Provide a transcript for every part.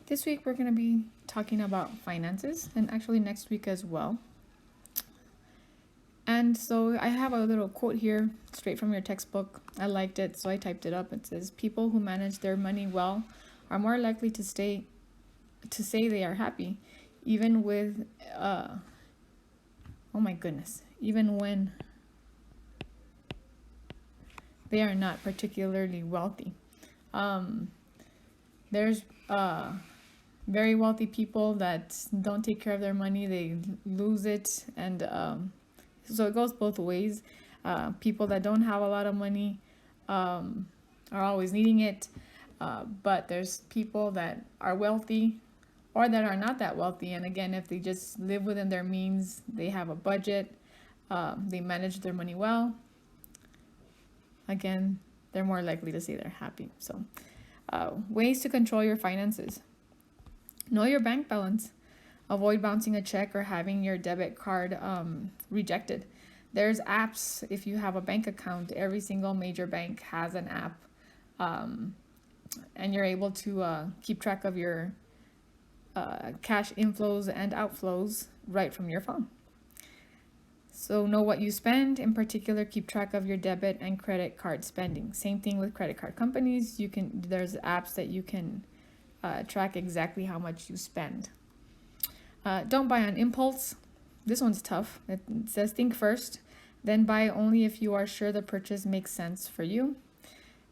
This week we're going to be talking about finances, and actually next week as well. And so I have a little quote here straight from your textbook. I liked it, so I typed it up. It says, "People who manage their money well are more likely to say they are happy, even with oh my goodness, even when they are not particularly wealthy." Um, there's very wealthy people that don't take care of their money, they lose it, and so it goes both ways. People that don't have a lot of money are always needing it, but there's people that are wealthy or that are not that wealthy, and again, if they just live within their means, they have a budget, they manage their money well, again, they're more likely to say they're happy. So ways to control your finances: know your bank balance. Avoid bouncing a check or having your debit card rejected. There's apps. If you have a bank account, every single major bank has an app, and you're able to keep track of your cash inflows and outflows right from your phone. So know what you spend. In particular, keep track of your debit and credit card spending. Same thing with credit card companies. There's apps that you can track exactly how much you spend. Don't buy on impulse. This one's tough. It says think first, then buy only if you are sure the purchase makes sense for you.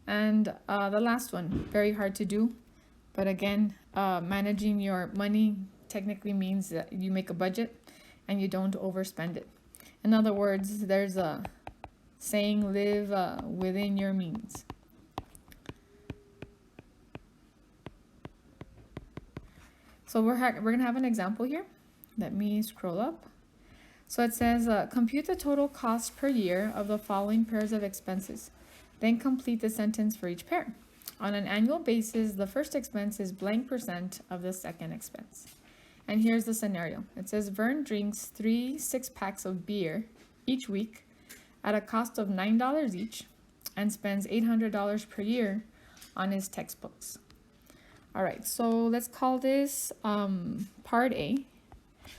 And the last one, very hard to do, but again, managing your money technically means that you make a budget and you don't overspend it. In other words, there's a saying, live within your means. So we're going to have an example here. Let me scroll up. So it says, compute the total cost per year of the following pairs of expenses. Then complete the sentence for each pair. On an annual basis, the first expense is blank percent of the second expense. And here's the scenario. It says Vern drinks 3 6-packs of beer each week at a cost of $9 each and spends $800 per year on his textbooks. All right, so let's call this part A.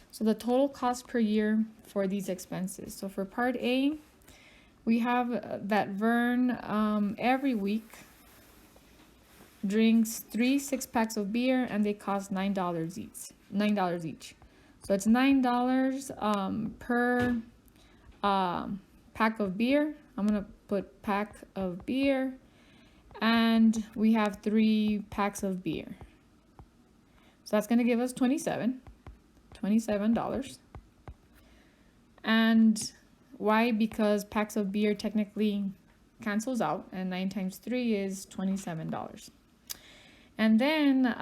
So the total cost per year for these expenses. So for part A, we have that Vern every week drinks 3 6-packs of beer and they cost $9 each. $9 each. So it's $9 per pack of beer. I'm gonna put pack of beer, and we have 3 packs of beer. So that's gonna give us $27. And why? Because packs of beer technically cancels out, and 9 times 3 is $27. And then,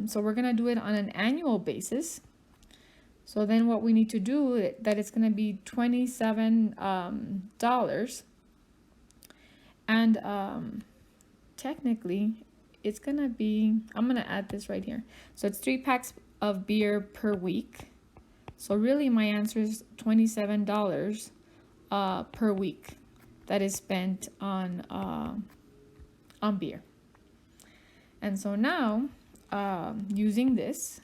so we're gonna do it on an annual basis. So then what we need to do, that it's gonna be $27, and technically it's gonna be, I'm gonna add this right here. So it's 3 packs of beer per week. So really my answer is $27 per week that is spent on beer. And so now, using this,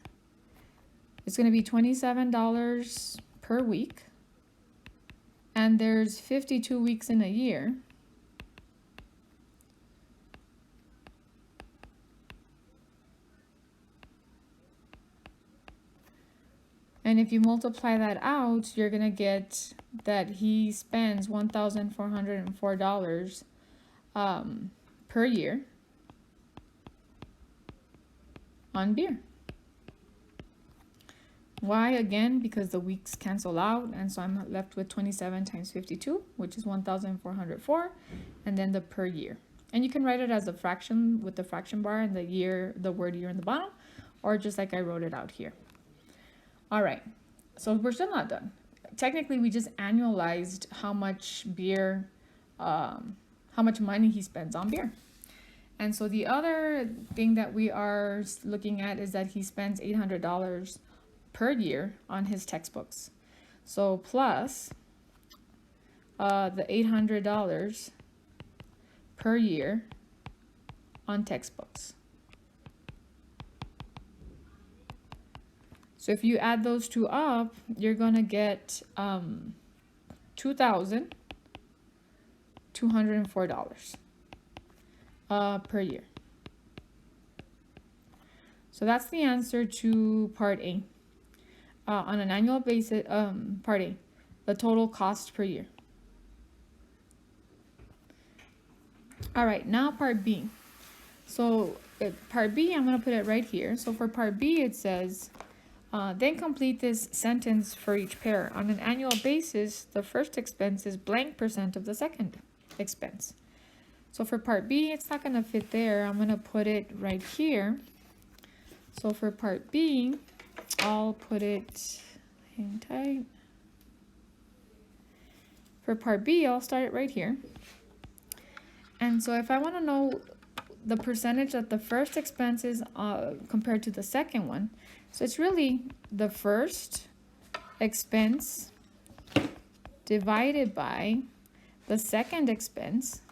it's going to be $27 per week, and there's 52 weeks in a year. And if you multiply that out, you're going to get that he spends $1,404 per year on beer. Why? Again, because the weeks cancel out, and so I'm left with 27 times 52, which is 1,404, and then the per year. And you can write it as a fraction with the fraction bar and the word year in the bottom, or just like I wrote it out here. All right, so we're still not done. Technically, we just annualized how much beer, how much money he spends on beer. And so the other thing that we are looking at is that he spends $800 per year on his textbooks. So plus the $800 per year on textbooks. So if you add those two up, you're gonna get $2,204 per year. So that's the answer to part A. On an annual basis, part A, the total cost per year. All right, now part B. So part B, I'm going to put it right here. So for part B, it says, then complete this sentence for each pair. On an annual basis, the first expense is blank % of the second expense. So for part B, it's not going to fit there. I'm going to put it right here. So for part B, I'll put it, hang tight. For part B, I'll start it right here. And so if I want to know the percentage that the first expense is compared to the second one, so it's really the first expense divided by the second expense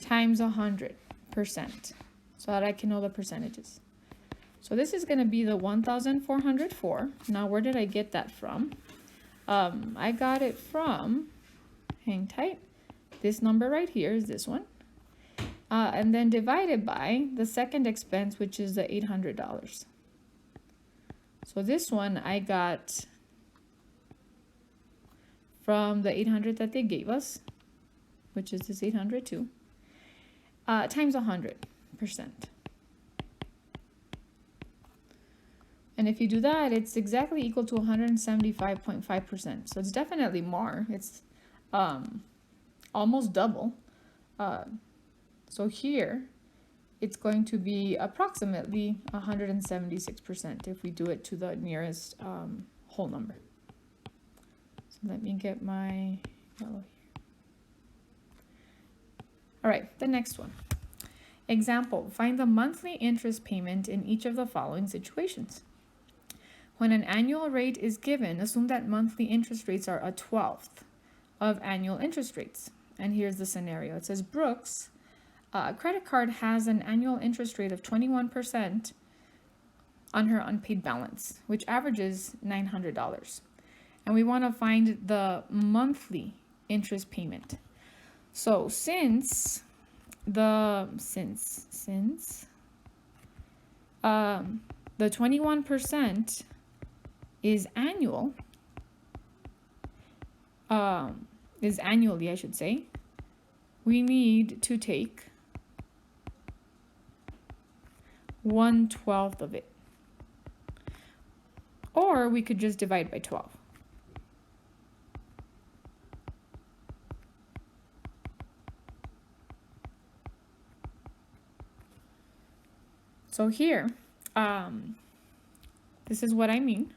times 100%, so that I can know the percentages. So this is going to be the 1,404. Now, where did I get that from? I got it from, hang tight, this number right here is this one. And then divided by the second expense, which is the $800. So this one I got from the 800 that they gave us, which is this 800 too, times 100%. And if you do that, it's exactly equal to 175.5%. So it's definitely more. It's almost double. So here, it's going to be approximately 176% if we do it to the nearest whole number. So let me get my yellow here. All right, the next one. Example, find the monthly interest payment in each of the following situations. When an annual rate is given, assume that monthly interest rates are 1/12 of annual interest rates. And here's the scenario. It says Brooks' credit card has an annual interest rate of 21% on her unpaid balance, which averages $900. And we want to find the monthly interest payment. So since the 21% is annual, is annually, I should say, we need to take 1/12 of it. Or we could just divide by 12. So here, this is what I mean.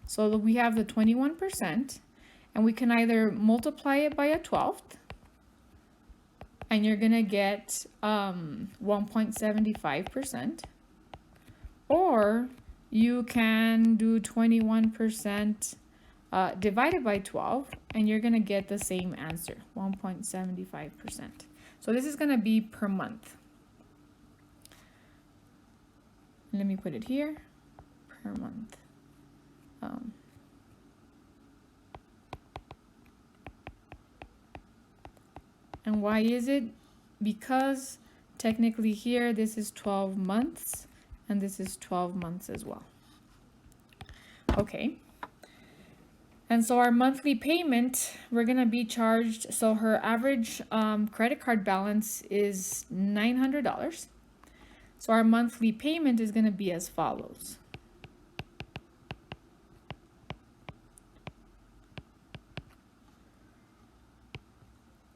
So we have the 21%, and we can either multiply it by 1/12, and you're gonna get 1.75%, or you can do 21% divided by 12, and you're gonna get the same answer, 1.75%. So this is gonna be per month. Let me put it here, per month. And why is it? Because technically here, this is 12 months, and this is 12 months as well. Okay. And so our monthly payment, we're gonna be charged, so her average credit card balance is $900. So our monthly payment is gonna be as follows.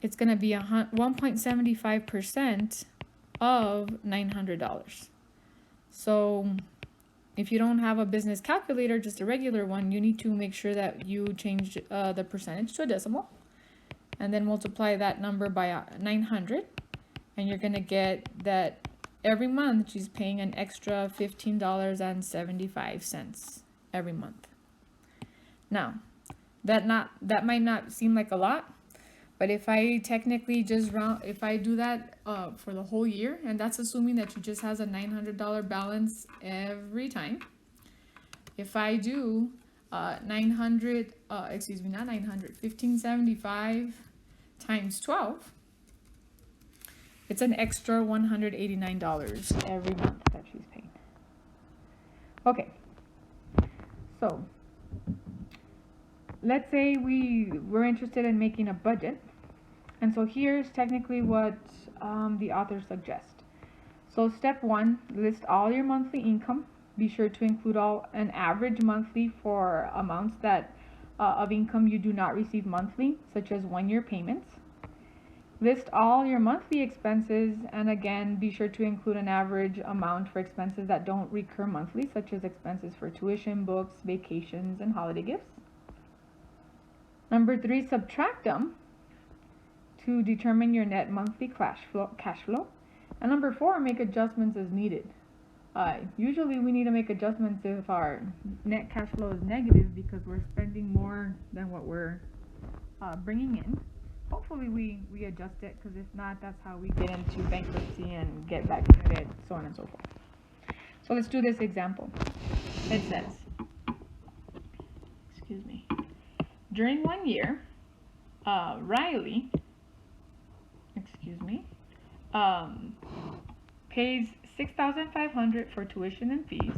It's going to be 1.75% of $900. So if you don't have a business calculator, just a regular one, you need to make sure that you change the percentage to a decimal and then multiply that number by 900. And you're going to get that every month she's paying an extra $15.75 every month. Now, that might not seem like a lot, But if I technically if I do that for the whole year, and that's assuming that you just has a $900 balance every time. If I do 900, excuse me, not 900, 1575 times 12, it's an extra $189 every month that she's paying. Okay, so let's say we're interested in making a budget. And so here's technically what the author suggests. So step 1, list all your monthly income. Be sure to include an average monthly for amounts that of income you do not receive monthly, such as 1-year payments. List all your monthly expenses, and again, be sure to include an average amount for expenses that don't recur monthly, such as expenses for tuition, books, vacations, and holiday gifts. Number 3, subtract them to determine your net monthly cash flow. And number 4, make adjustments as needed. Usually we need to make adjustments if our net cash flow is negative because we're spending more than what we're bringing in. Hopefully we adjust it, because if not, that's how we get into bankruptcy and get back into it, so on and so forth. So let's do this example. It says, excuse me, during 1 year, Riley, pays $6,500 for tuition and fees,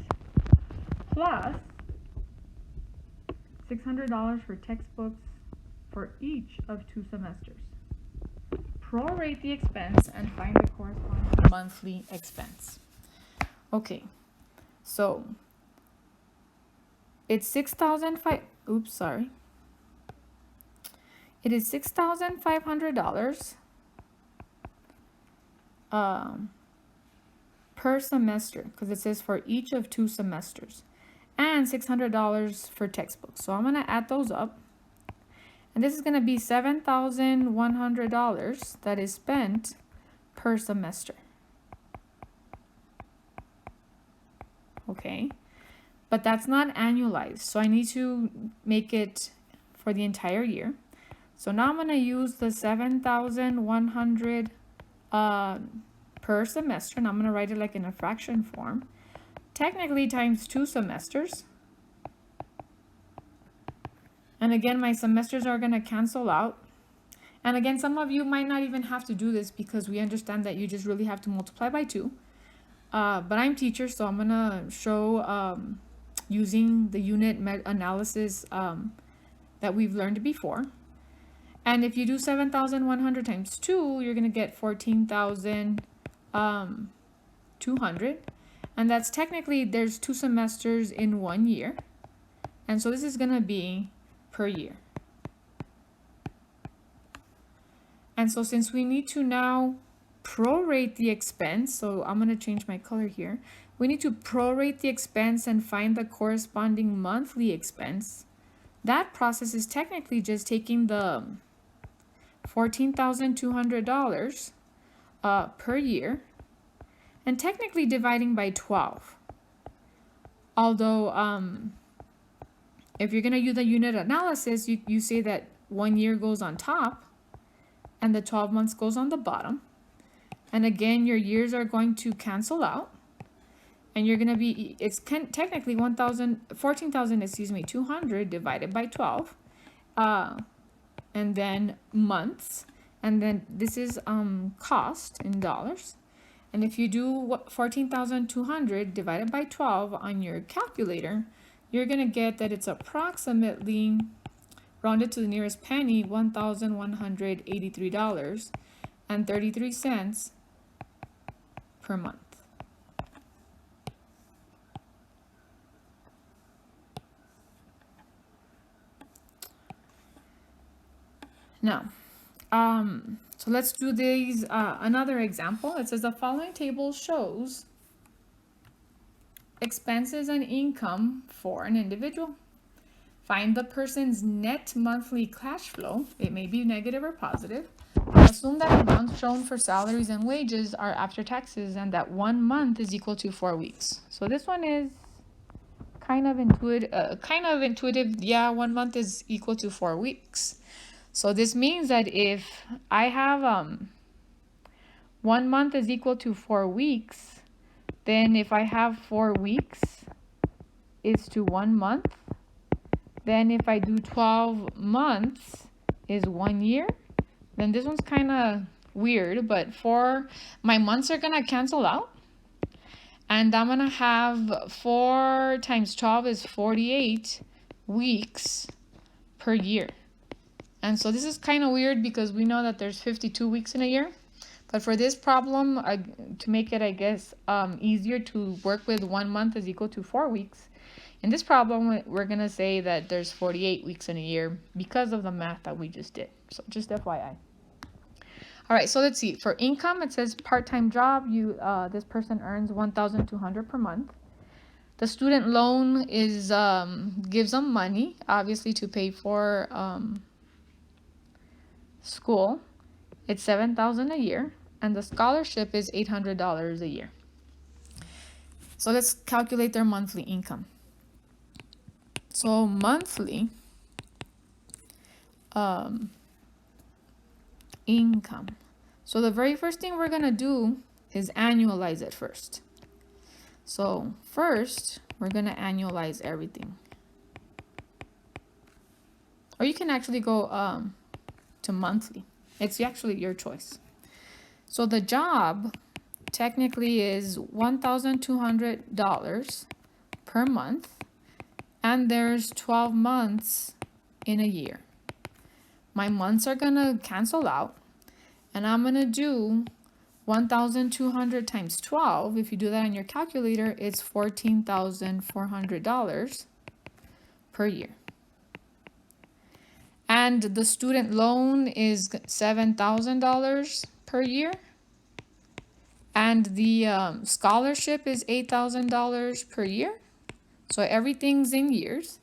plus $600 for textbooks for each of 2 semesters. Prorate the expense and find the corresponding monthly expense. Okay, so it's It is $6,500 per semester, because it says for each of 2 semesters, and $600 for textbooks. So I'm going to add those up, and this is going to be $7,100 that is spent per semester. Okay, but that's not annualized, so I need to make it for the entire year. So now I'm going to use the $7,100 per semester, and I'm going to write it like in a fraction form, technically times 2 semesters. And again, my semesters are going to cancel out. And again, some of you might not even have to do this, because we understand that you just really have to multiply by 2. But I'm teacher, so I'm going to show using the unit analysis that we've learned before. And if you do 7,100 times 2, you're going to get 14,200. And that's technically, there's 2 semesters in 1 year. And so this is going to be per year. And so since we need to now prorate the expense, so I'm going to change my color here. We need to prorate the expense and find the corresponding monthly expense. That process is technically just taking the $14,200 per year and technically dividing by 12. Although if you're going to use the unit analysis, you say that 1 year goes on top and the 12 months goes on the bottom. And again, your years are going to cancel out. And you're going to be, it's technically 14,200 divided by 12. And then months. And then this is cost in dollars. And if you do 14,200 divided by 12 on your calculator, you're going to get that it's approximately, rounded to the nearest penny, $1,183.33 per month. Now, so let's do these, another example. It says the following table shows expenses and income for an individual. Find the person's net monthly cash flow. It may be negative or positive. Assume that amounts shown for salaries and wages are after taxes and that 1 month is equal to 4 weeks. So this one is kind of intuitive. Yeah, 1 month is equal to 4 weeks. So this means that if I have 1 month is equal to 4 weeks, then if I have 4 weeks is to 1 month, then if I do 12 months is 1 year, then this one's kind of weird, but my months are gonna cancel out, and I'm gonna have 4 times 12 is 48 weeks per year. And so this is kind of weird because we know that there's 52 weeks in a year. But for this problem, to make it, I guess, easier to work with 1 month is equal to 4 weeks. In this problem, we're going to say that there's 48 weeks in a year because of the math that we just did. So just FYI. All right, so let's see. For income, it says part-time job. This person earns $1,200 per month. The student loan is gives them money, obviously, to pay for school. It's $7,000 a year, and the scholarship is $800 a year. So let's calculate their monthly income. So monthly income. So the very first thing we're gonna do is annualize it first. So first, we're gonna annualize everything. Or you can actually go to monthly. It's actually your choice. So the job technically is $1,200 per month, and there's 12 months in a year. My months are gonna cancel out, and I'm gonna do 1,200 times 12. If you do that on your calculator, it's $14,400 per year. And the student loan is $7,000 per year. And the scholarship is $8,000 per year. So everything's in years.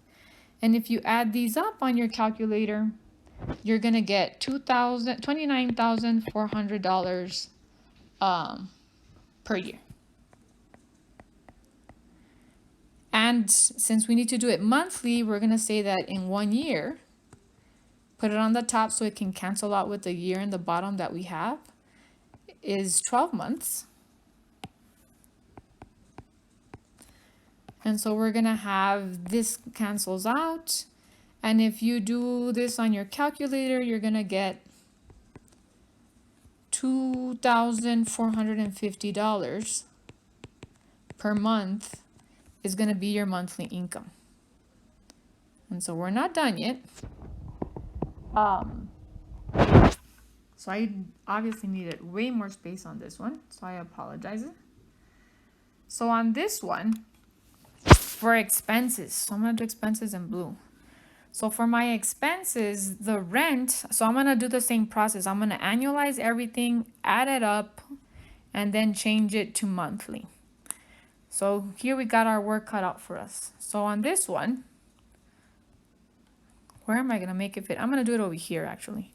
And if you add these up on your calculator, you're going to get $29,400 per year. And since we need to do it monthly, we're going to say that in 1 year, put it on the top so it can cancel out with the year in the bottom that we have, is 12 months. And so we're going to have this cancels out. And if you do this on your calculator, you're going to get $2,450 per month is going to be your monthly income. And so we're not done yet. So I obviously needed way more space on this one, so I apologize. So on this one, for expenses, so I'm gonna do expenses in blue. So for my expenses, the rent, so I'm gonna do the same process. I'm gonna annualize everything, add it up, and then change it to monthly. So here we got our work cut out for us. So on this one, where am I gonna make it fit? I'm gonna do it over here actually.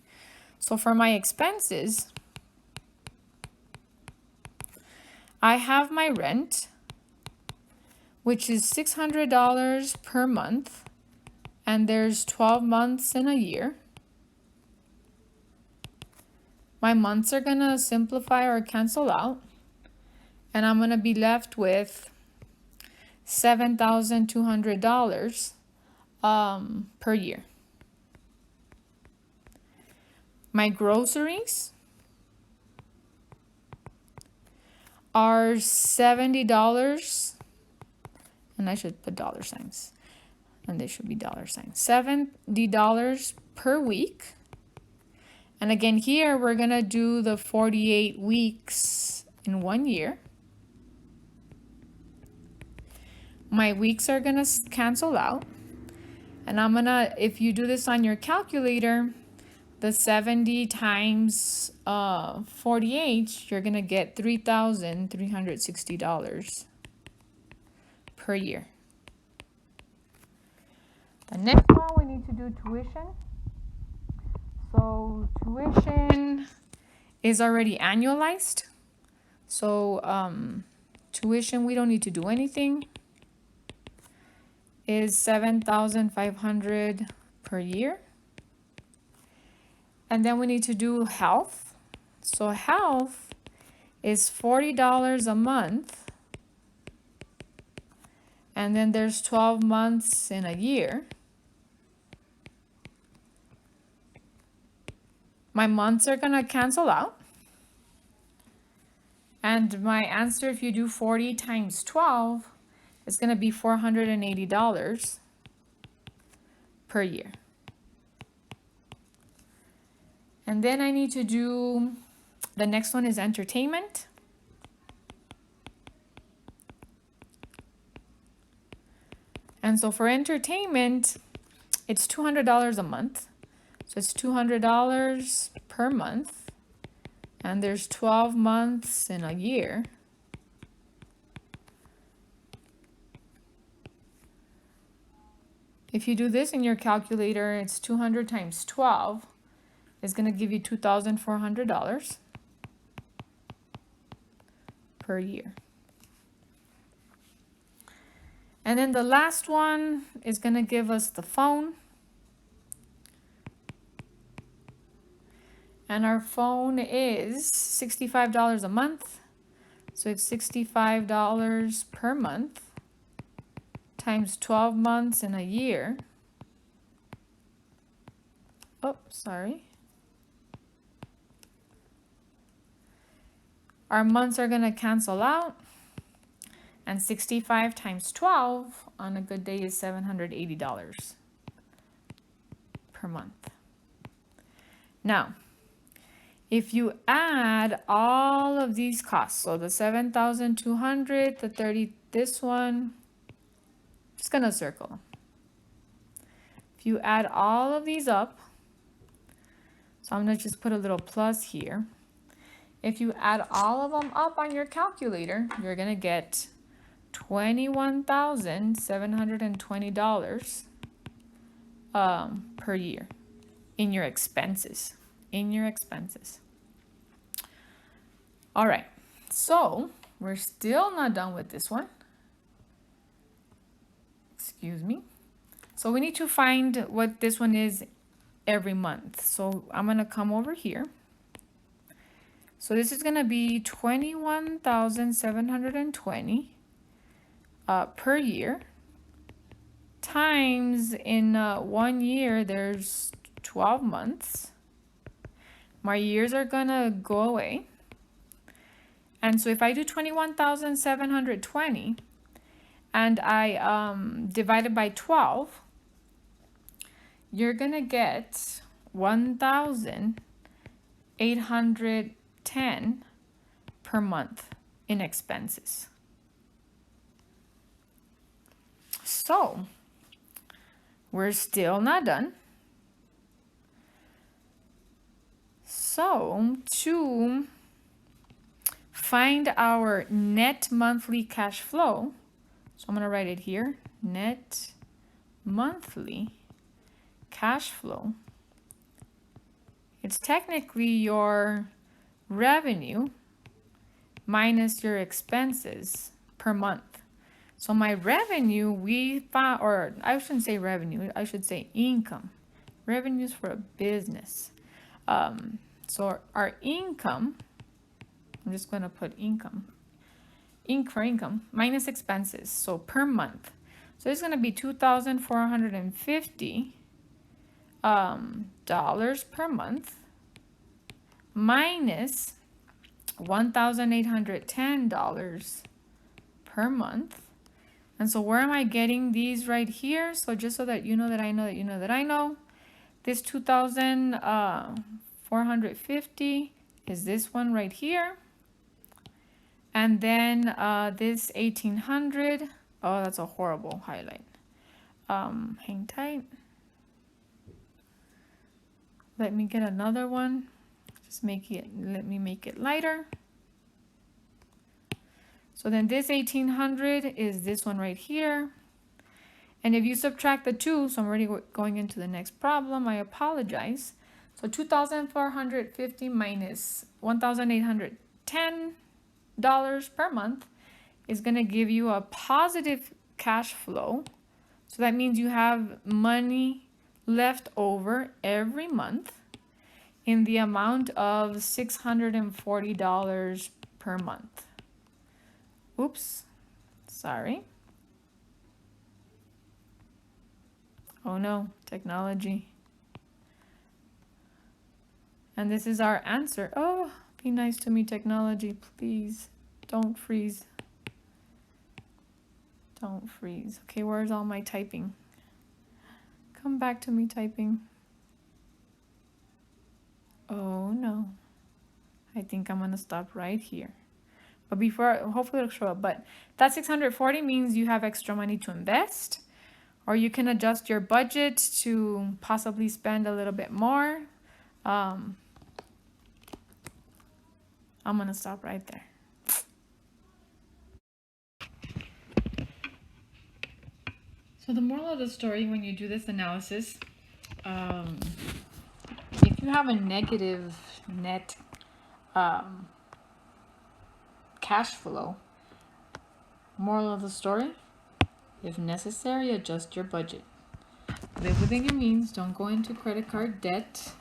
So for my expenses, I have my rent, which is $600 per month, and there's 12 months in a year. My months are gonna simplify or cancel out, and I'm gonna be left with $7,200 per year. My groceries are $70, and I should put dollar signs, and they should be dollar signs. $70 per week. And again, here we're gonna do the 48 weeks in 1 year. My weeks are gonna cancel out, and I'm gonna, if you do this on your calculator, the 70 times 48, you're gonna get $3,360 per year. The next one, we need to do tuition. So tuition is already annualized. So tuition, we don't need to do anything, is $7,500 per year. And then we need to do health. So health is $40 a month. And then there's 12 months in a year. My months are gonna cancel out. And my answer, if you do 40 times 12, is gonna be $480 per year. And then I need to do, the next one is entertainment. And so for entertainment, it's $200 a month. So it's $200 per month. And there's 12 months in a year. If you do this in your calculator, it's 200 times 12 is going to give you $2,400 per year. And then the last one is going to give us the phone. And our phone is $65 a month. So it's $65 per month times 12 months in a year. Oh, sorry. Our months are going to cancel out. And 65 times 12 on a good day is $780 per month. Now, if you add all of these costs, so the 7,200, the 30, this one, just gonna circle. If you add all of these up, so I'm gonna just put a little plus here. If you add all of them up on your calculator, you're gonna get $21,720 per year in your expenses. All right, so we're still not done with this one. Excuse me. So we need to find what this one is every month. So I'm gonna come over here. So this is gonna be 21,720 per year times in 1 year there's 12 months. My years are gonna go away, and so if I do 21,720 and I divide it by 12, you're gonna get 1,810 per month in expenses. So we're still not done. So to find our net monthly cash flow, so I'm going to write it here, net monthly cash flow. It's technically your revenue minus your expenses per month. So my revenue, we found, or I shouldn't say revenue, I should say income. Revenues for a business. So our income, I'm just going to put income. For income minus expenses, so per month. So it's going to be $2,450 dollars per month minus $1,810 per month. And so where am I getting these right here? So just so that you know that I know that you know that I know, this 2,450 is this one right here. And then this 1,800, oh, that's a horrible highlight. Hang tight. Let me get another one. Let me make it lighter. So then this 1,800 is this one right here. And if you subtract the two, so I'm already going into the next problem, I apologize. So 2,450 minus $1,810 per month is going to give you a positive cash flow. So that means you have money left over every month. in the amount of $640 per month. Oops, sorry. Oh no, technology. And this is our answer. Oh, be nice to me, technology, please. Don't freeze. Don't freeze. Okay, where's all my typing? Come back to me, typing. Oh no. I think I'm gonna stop right here. But before, hopefully it'll show up. But that 640 means you have extra money to invest, or you can adjust your budget to possibly spend a little bit more. I'm gonna stop right there. So the moral of the story when you do this analysis, if you have a negative net cash flow, moral of the story, if necessary, adjust your budget. Live within your means. Don't go into credit card debt,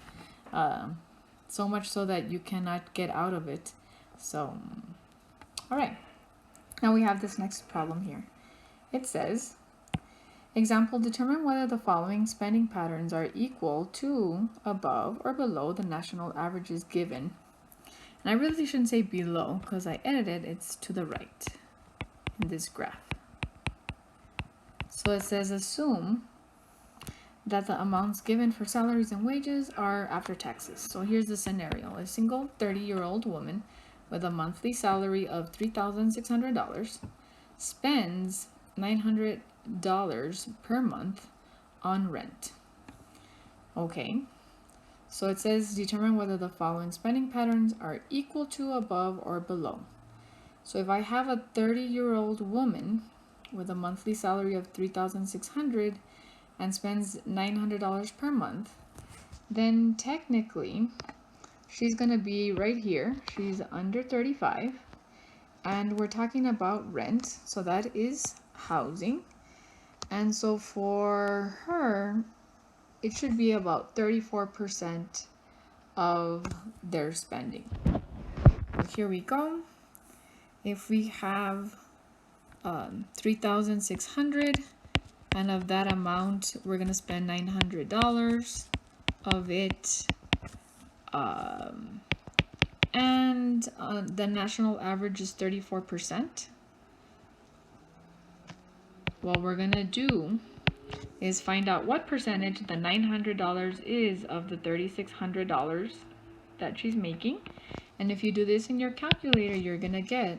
so much so that you cannot get out of it. So, all right. Now we have this next problem here. It says, example, determine whether the following spending patterns are equal to, above, or below the national averages given. And I really shouldn't say below because I edited it's to the right in this graph. So it says assume that the amounts given for salaries and wages are after taxes. So here's the scenario. A single 30-year-old woman with a monthly salary of $3,600 spends $900 per month on rent. Okay, so it says determine whether the following spending patterns are equal to, above, or below. So if I have a 30-year-old woman with a monthly salary of $3,600 and spends $900 per month, then technically she's gonna be right here. She's under 35, and we're talking about rent, so that is housing. And so for her, it should be about 34% of their spending. So here we go. If we have 3,600, and of that amount, we're gonna spend $900 of it, and the national average is 34%. What we're gonna do is find out what percentage the $900 is of the $3,600 that she's making. And if you do this in your calculator, you're gonna get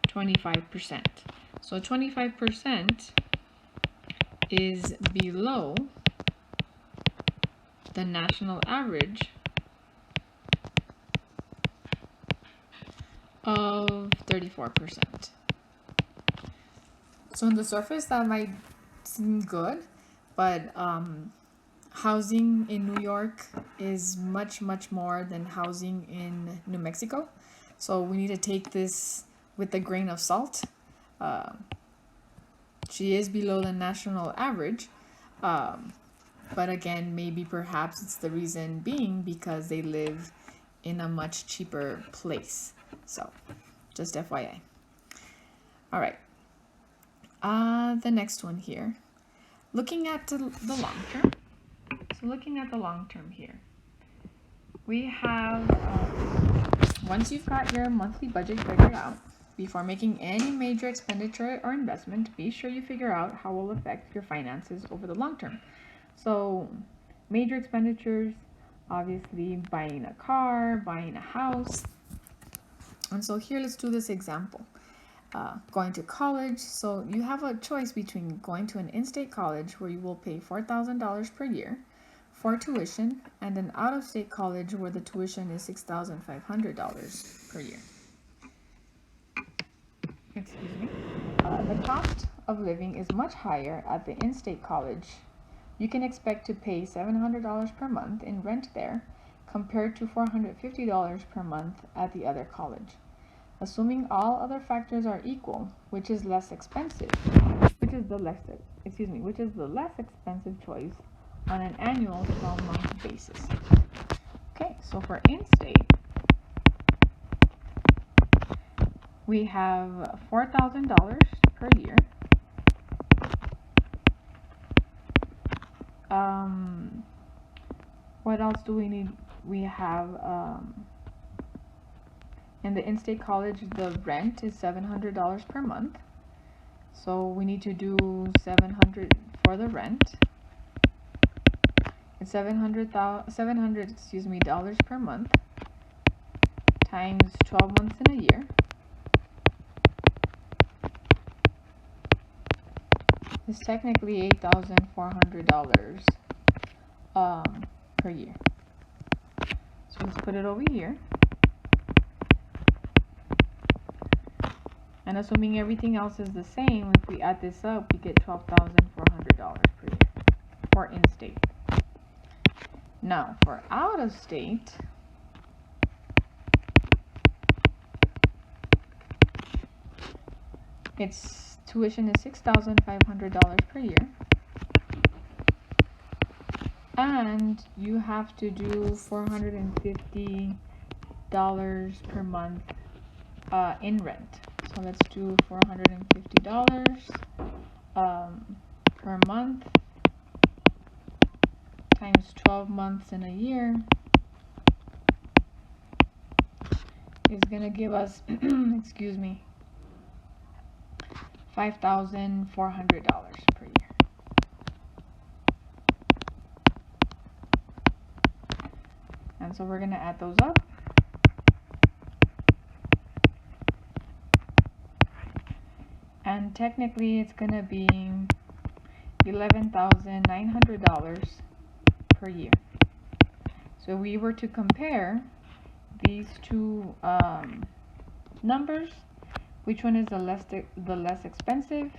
25%. So 25% is below the national average of 34%. So on the surface that might seem good, but housing in New York is much more than housing in New Mexico. So we need to take this with a grain of salt. She is below the national average, but again, maybe perhaps it's the reason being because they live in a much cheaper place. So just FYI. All right. The next one here. Looking at the long term. So looking at the long term here, we have, once you've got your monthly budget figured out, before making any major expenditure or investment, be sure you figure out how it will affect your finances over the long term. So major expenditures, obviously buying a car, buying a house. And so here, let's do this example. Going to college. So you have a choice between going to an in-state college where you will pay $4,000 per year for tuition, and an out-of-state college where the tuition is $6,500 per year. Excuse me. The cost of living is much higher at the in-state college. You can expect to pay $700 per month in rent there, compared to $450 per month at the other college. Assuming all other factors are equal, which is less expensive? Which is the less expensive choice on an annual 12-month basis? Okay, So for in-state, we have $4,000 per year. What else do we need? We have in the in-state college, the rent is $700 per month. So we need to do 700 for the rent. It's 700, excuse me, dollars per month times 12 months in a year. It's technically $8,400 per year. So let's put it over here. And assuming everything else is the same, if we add this up, we get $12,400 per year for in-state. Now, for out-of-state, its tuition is $6,500 per year. And you have to do $450 per month in rent. So let's do $450 per month times 12 months in a year is gonna give us, excuse me, $5,400 per year. And so we're gonna add those up. And technically it's gonna be $11,900 per year. So if we were to compare these two numbers, which one is the less expensive?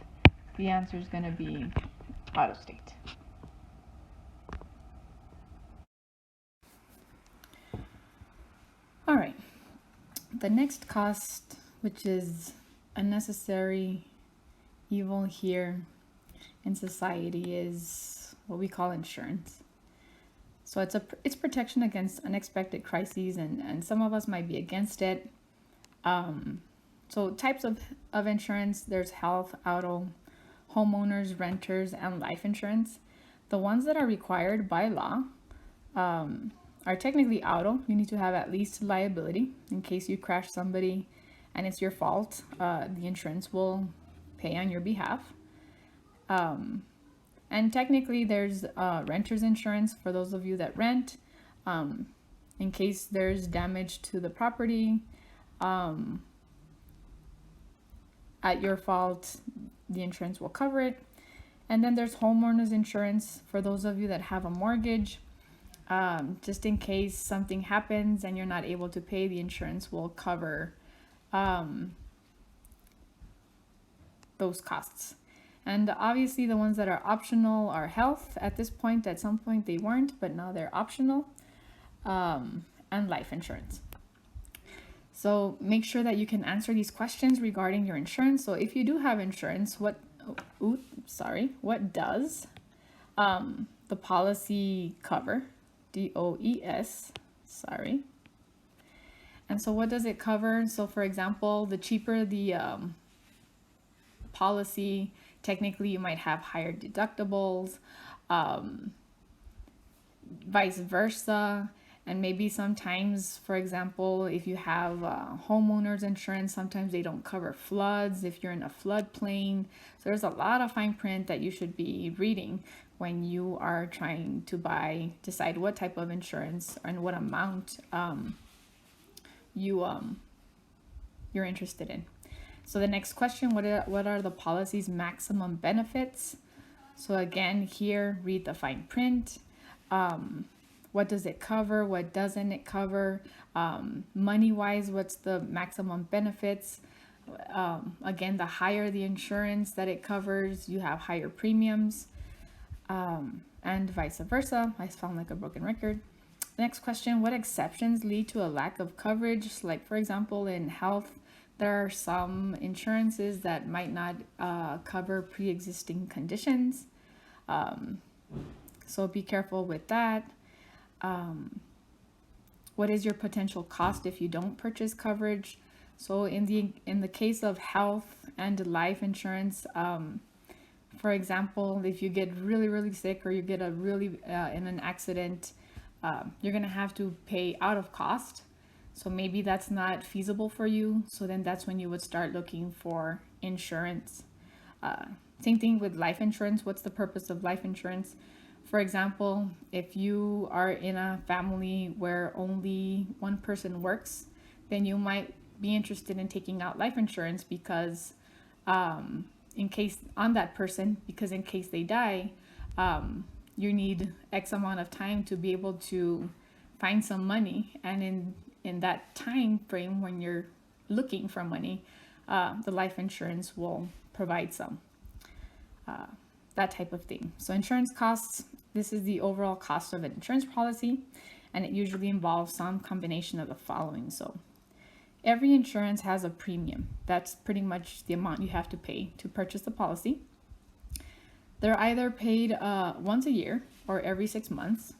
The answer is going to be out of state. All right. The next cost, which is a necessary evil here in society, is what we call insurance. So it's protection against unexpected crises, and some of us might be against it. So types of insurance, there's health, auto, homeowners, renters, and life insurance. The ones that are required by law are technically auto. You need to have at least liability in case you crash somebody and it's your fault. The insurance will pay on your behalf. And technically there's renter's insurance for those of you that rent. In case there's damage to the property at your fault, the insurance will cover it. And then there's homeowners insurance for those of you that have a mortgage. Just in case something happens and you're not able to pay, the insurance will cover those costs. And obviously the ones that are optional are health. At this point, at some point they weren't, but now they're optional, and life insurance. So make sure that you can answer these questions regarding your insurance. So if you do have insurance, what does the policy cover? DOES, sorry. And so what does it cover? So for example, the cheaper the policy, technically you might have higher deductibles, vice versa. And maybe sometimes, for example, if you have homeowners insurance, sometimes they don't cover floods if you're in a floodplain. So there's a lot of fine print that you should be reading when you are trying to decide what type of insurance and what amount you're interested in. So the next question, what are the policy's maximum benefits? So again, here, read the fine print. What does it cover? What doesn't it cover? Money-wise, what's the maximum benefits? Again, the higher the insurance that it covers, you have higher premiums, and vice versa. I sound like a broken record. Next question, what exceptions lead to a lack of coverage? Like, for example, in health, there are some insurances that might not cover pre-existing conditions. So be careful with that. What is your potential cost if you don't purchase coverage? So in the case of health and life insurance, for example, if you get really sick or you get a really in an accident, you're gonna have to pay out of cost. So maybe that's not feasible for you. So then that's when you would start looking for insurance. Same thing with life insurance. What's the purpose of life insurance? For example, if you are in a family where only one person works, then you might be interested in taking out life insurance because in case on that person, because in case they die, you need X amount of time to be able to find some money. And in that time frame when you're looking for money, the life insurance will provide some. That type of thing. So insurance costs, this is the overall cost of an insurance policy, and it usually involves some combination of the following. So every insurance has a premium. That's pretty much the amount you have to pay to purchase the policy. They're either paid once a year or every 6 months.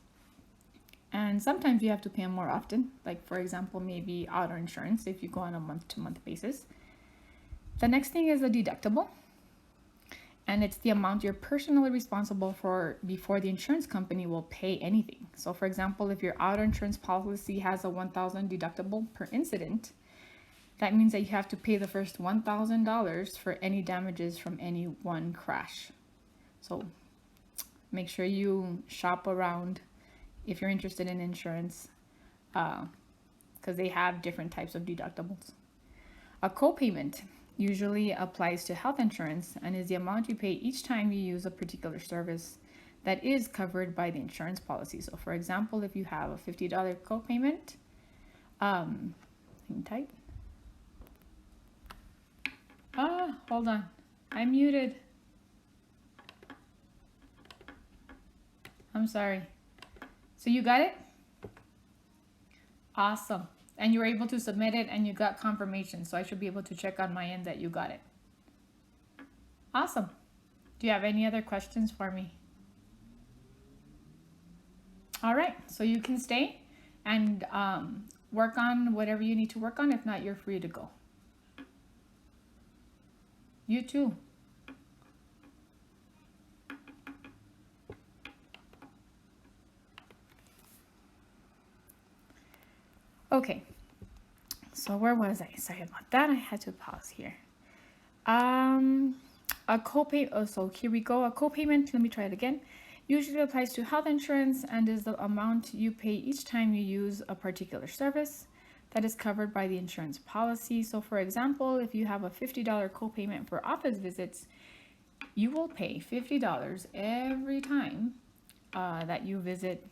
And sometimes you have to pay them more often, like for example, maybe auto insurance if you go on a month-to-month basis. The next thing is a deductible. And it's the amount you're personally responsible for before the insurance company will pay anything. So for example, if your auto insurance policy has a $1,000 deductible per incident, that means that you have to pay the first $1,000 for any damages from any one crash. So make sure you shop around if you're interested in insurance, because they have different types of deductibles. A copayment usually applies to health insurance and is the amount you pay each time you use a particular service that is covered by the insurance policy. So for example, if you have a $50 copayment, hang tight. Hold on, I'm muted. I'm sorry. So you got it? Awesome. And you were able to submit it and you got confirmation. So I should be able to check on my end that you got it. Awesome. Do you have any other questions for me? All right. So you can stay and work on whatever you need to work on. If not, you're free to go. You too. Okay, so where was I? Sorry about that. I had to pause here. A copay. Oh, so here we go. A copayment. Let me try it again. Usually applies to health insurance and is the amount you pay each time you use a particular service that is covered by the insurance policy. So, for example, if you have a $50 copayment for office visits, you will pay $50 every time that you visit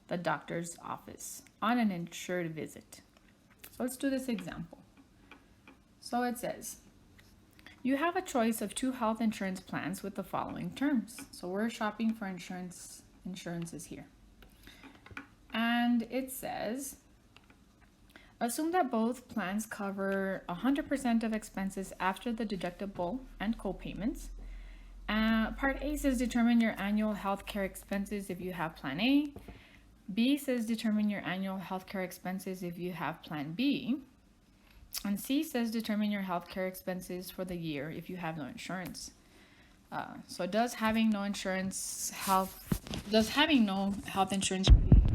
the doctor's office on an insured visit. So let's do this example. So it says, you have a choice of 2 health insurance plans with the following terms. So we're shopping for insurances here. And it says, assume that both plans cover 100% of expenses after the deductible and co-payments. Part A says determine your annual healthcare expenses if you have Plan A. B says determine your annual healthcare expenses if you have Plan B. And C says determine your healthcare expenses for the year if you have no insurance. So does having no health insurance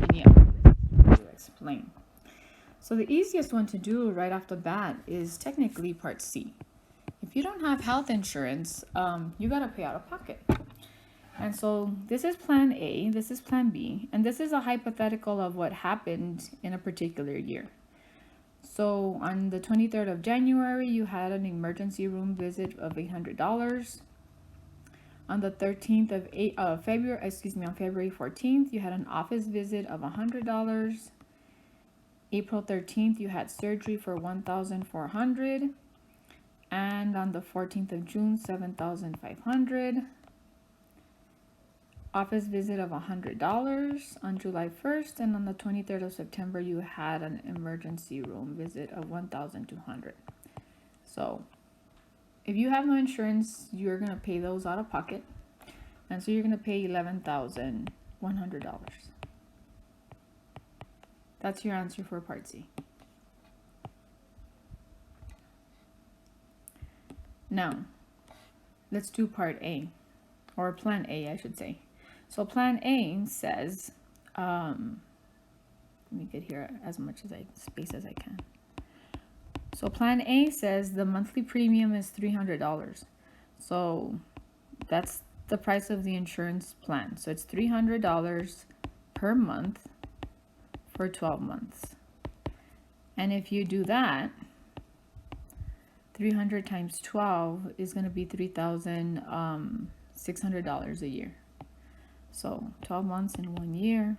any to explain? So the easiest one to do right off the bat is technically Part C. If you don't have health insurance, you gotta pay out of pocket. And so this is Plan A, this is Plan B, and this is a hypothetical of what happened in a particular year. So on the 23rd of January, you had an emergency room visit of $800. On the 13th of February, on February 14th, you had an office visit of $100. April 13th, you had surgery for $1,400. And on the 14th of June, $7,500. Office visit of $100 on July 1st, and on the 23rd of September you had an emergency room visit of $1,200. So if you have no insurance, you're gonna pay those out of pocket, and so you're gonna pay $11,100. That's your answer for part C. Now, let's do part A, or plan A, I should say. So plan A says, let me get here as much space as I can. So plan A says the monthly premium is $300. So that's the price of the insurance plan. So it's $300 per month for 12 months. And if you do that, 300 times 12 is going to be $3,600 a year. So 12 months in 1 year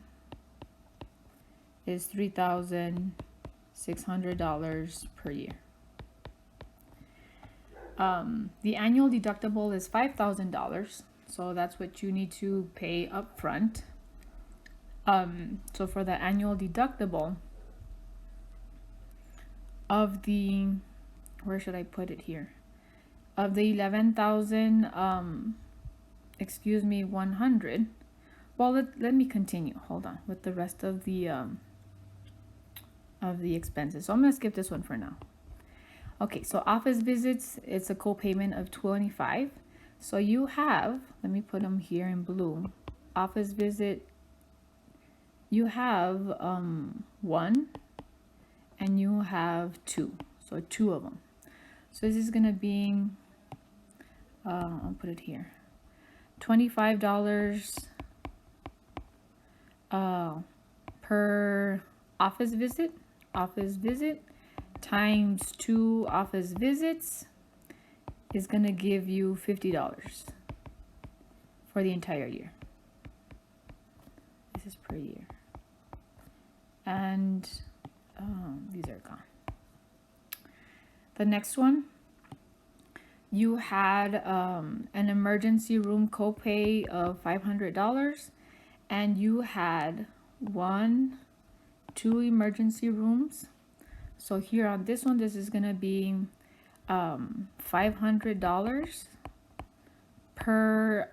is $3,600 per year. The annual deductible is $5,000, so that's what you need to pay up front. So for the annual deductible of the, where should I put it here? Of the 11,000, 100. Well, let me continue. Hold on with the rest of the expenses. So I'm gonna skip this one for now. Okay, so office visits, it's a co-payment of $25. So you have, let me put them here in blue. Office visit, you have 1 and you have 2. So 2 of them. So this is gonna be, I'll put it here, $25 per office visit. Office visit times 2 office visits is gonna give you $50 for the entire year. This is per year. And these are gone. The next one, you had an emergency room copay of $500, and you had 2 emergency rooms. So here on this one, this is gonna be $500 per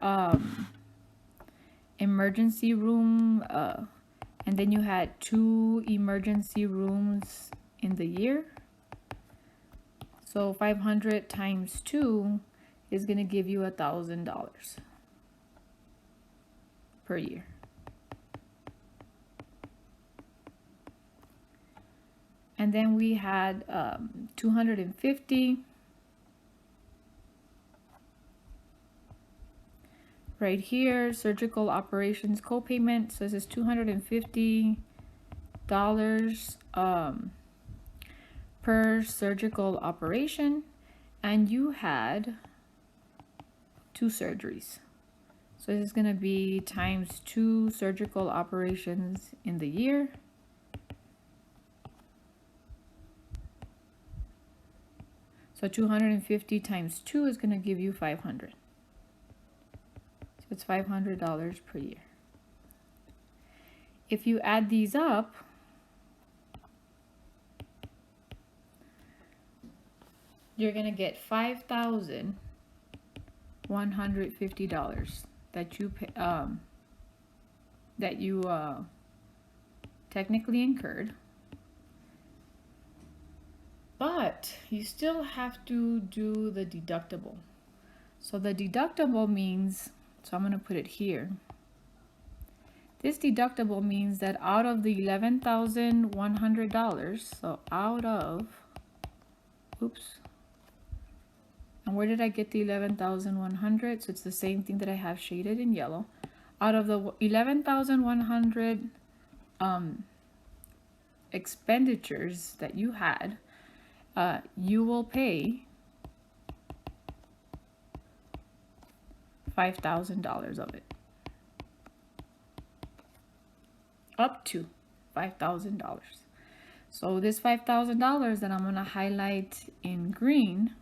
emergency room, and then you had 2 emergency rooms in the year. So 500 times 2 is gonna give you $1,000 per year. And then we had 250 right here, surgical operations copayment. So this is $250 per surgical operation, and you had 2 surgeries. So this is going to be times 2 surgical operations in the year. So 250 times 2 is going to give you 500. So it's $500 per year. If you add these up, you're going to get $5,150 that you pay, technically incurred. But you still have to do the deductible. So the deductible means, so I'm going to put it here. This deductible means that out of the $11,100, so out of, oops, and where did I get the 11,100? So it's the same thing that I have shaded in yellow. Out of the 11,100 expenditures that you had, you will pay $5,000 of it. Up to $5,000. So this $5,000 that I'm going to highlight in green,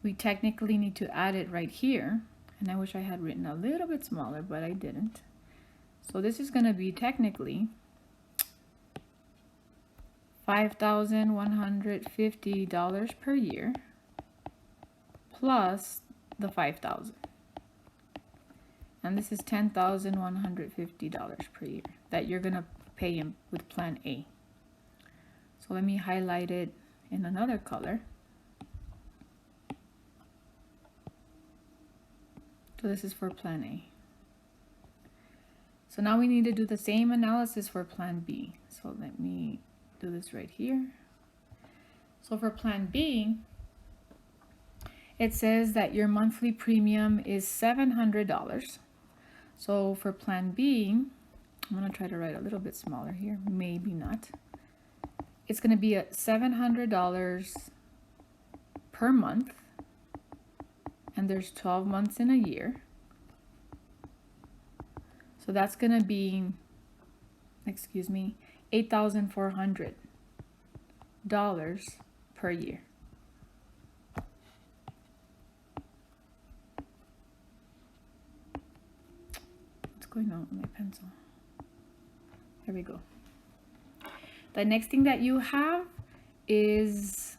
we technically need to add it right here. And I wish I had written a little bit smaller, but I didn't. So this is going to be technically $5,150 per year plus the $5,000. And this is $10,150 per year that you're going to pay with Plan A. So let me highlight it in another color. So this is for Plan A. So now we need to do the same analysis for Plan B. So let me do this right here. So for Plan B, it says that your monthly premium is $700. So for Plan B, I'm going to try to write a little bit smaller here, maybe not. It's going to be at $700 per month, and there's 12 months in a year. So that's going to be, excuse me, $8,400 per year. What's going on with my pencil? There we go. The next thing that you have is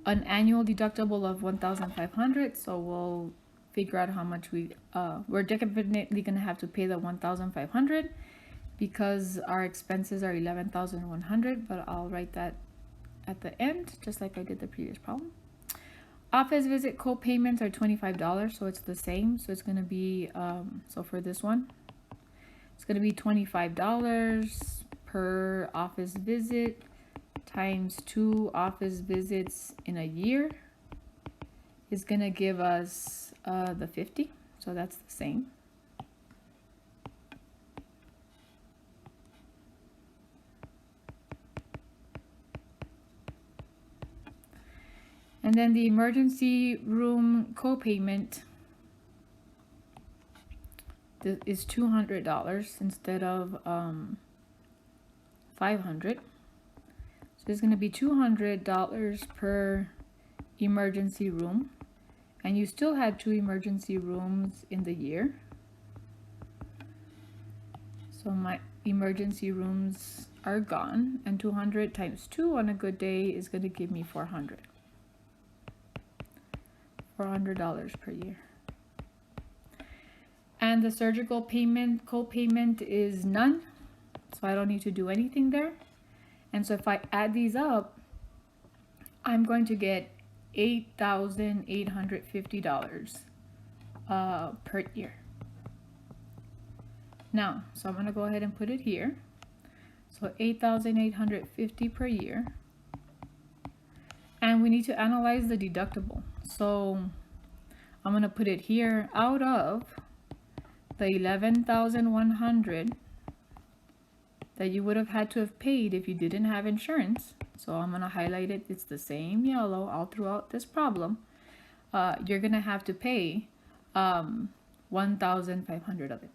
an annual deductible of $1,500. So we'll figure out how much we're definitely gonna have to pay the $1,500 because our expenses are $11,100, but I'll write that at the end, just like I did the previous problem. Office visit co-payments are $25, so it's the same. So it's gonna be, so for this one, it's gonna be $25 per office visit times 2 office visits in a year is gonna give us the 50. So that's the same. And then the emergency room co-payment is $200 instead of $500. So it's going to be $200 per emergency room, and you still had 2 emergency rooms in the year. So my emergency rooms are gone, and 200 times 2 on a good day is going to give me $400 per year. And the surgical payment, co-payment is none, so I don't need to do anything there. And so if I add these up, I'm going to get $8,850 per year. Now, so I'm going to go ahead and put it here. So $8,850 per year. And we need to analyze the deductible. So I'm going to put it here out of the $11,100 that you would have had to have paid if you didn't have insurance. So I'm going to highlight it. It's the same yellow all throughout this problem. You're going to have to pay $1,500 of it.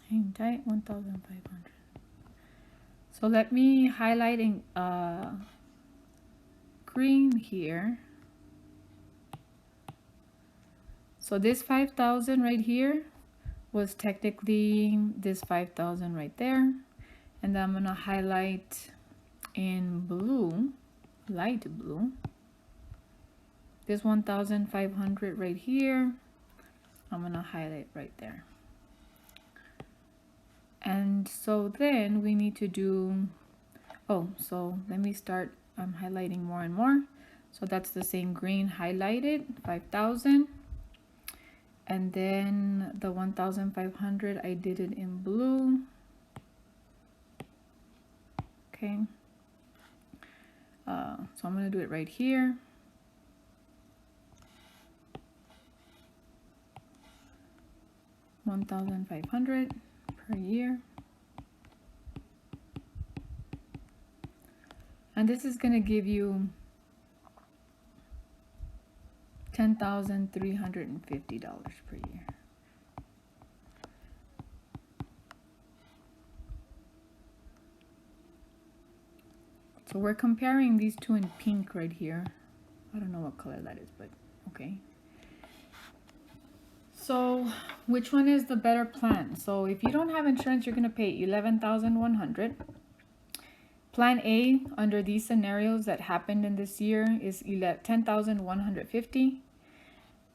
Hang tight, 1,500. So let me highlight in green here. So this 5,000 right here was technically this 5,000 right there. And then I'm gonna highlight in blue, light blue, this 1,500 right here. I'm gonna highlight right there. And so then we need to do, so let me start, I'm highlighting more and more. So that's the same green highlighted, 5,000. And then the 1,500, I did it in blue. Okay. So I'm gonna do it right here. $1,500 per year. And this is going to give you $10,350 per year. So we're comparing these two in pink right here. I don't know what color that is, but okay. So which one is the better plan? So if you don't have insurance, you're going to pay $11,100. Plan A under these scenarios that happened in this year is 10,150,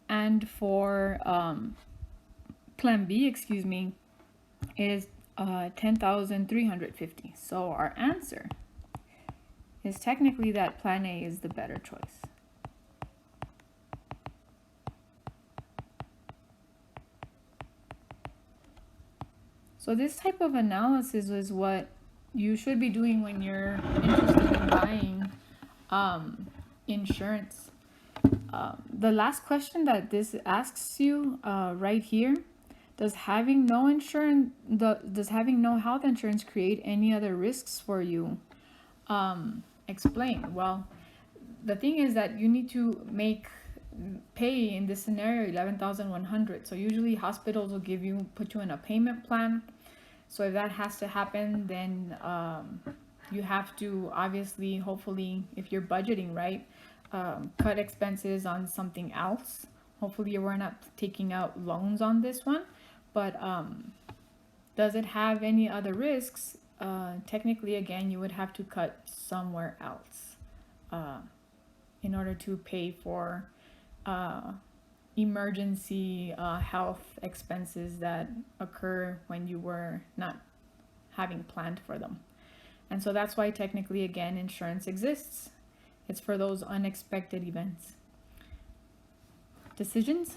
and for Plan B, is 10,350. So our answer is technically that Plan A is the better choice. So this type of analysis is what you should be doing when you're interested in buying insurance. The last question that this asks you right here: does having no health insurance create any other risks for you? Explain. Well, the thing is that you need to pay in this scenario 11,100. So usually hospitals will put you in a payment plan. So if that has to happen, then you have to obviously, hopefully, if you're budgeting right, cut expenses on something else. Hopefully you were not taking out loans on this one. But does it have any other risks? Technically, again, you would have to cut somewhere else in order to pay for emergency health expenses that occur when you were not having planned for them. And so that's why technically, again, insurance exists. It's for those unexpected events. Decisions.